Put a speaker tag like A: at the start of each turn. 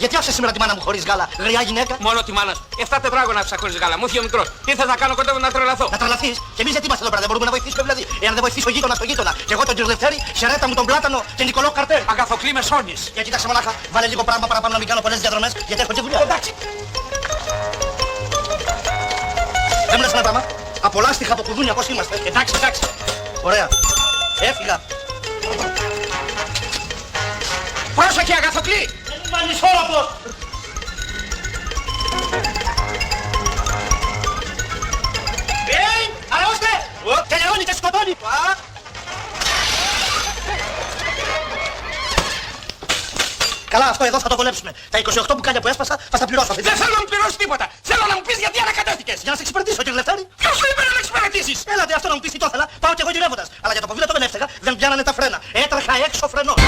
A: Γιατί άφησε σήμερα τη μάνα μου χωρίς γάλα, γριά γυναίκα.
B: Μόνο τη μάνα σου. 7 τετράγωνα άφησα χωρίς γάλα. Μου είχε ο μικρός. Τι θες να κάνω, κοντεύω να τρελαθώ.
A: Να τρελαθείς. Και εμείς γιατί είμαστε εδώ πέρα, δεν μπορούμε να βοηθήσουμε δηλαδή. Εάν δεν βοηθήσει ο γείτονας το γείτονα. Και εγώ τον κύριο Δευτέρη, Σερέτα μου τον Πλάτανο και Νικολό Καρτέρ.
B: Αγαθοκλή με σώνεις.
A: Και κοίταξε μονάχα, βάλε λίγο πράγμα παραπάνω να μην κάνω πολλές διαδρομές, γιατί έχω και δουλειά.
B: Εντάξει.
A: Δεν μου λες ένα πράγμα. Απολάστηχα από κουδούνια πώς είμαστε.
B: Εντάξει, εντάξει.
A: Ωραία. Έφυγα.
B: Πρόσεχε, Αγαθοκλή.
A: Μα ανισόρροπος. Αρρώστε! Τελειώνει και σκοτώνει! Καλά, αυτό εδώ θα το βολέψουμε. Τα 28 μπουκάλια που έσπασα θα στα πληρώσω.
B: Δεν θέλω να μου πληρώσεις τίποτα. Θέλω να μου πεις γιατί ανακατεύτηκες.
A: Για να σε εξυπηρετήσω, κύριε Λευτέρη.
B: Ποιος σου είπε να με εξυπηρετήσεις.
A: Έλατε, αυτό να μου πεις τι το ήθελα. Πάω κι εγώ γυρεύοντας. Αλλά για το ποδήλατο δεν έφταιγα, δεν πιάνανε τα φρένα. Έτρεχα έξω φρενών.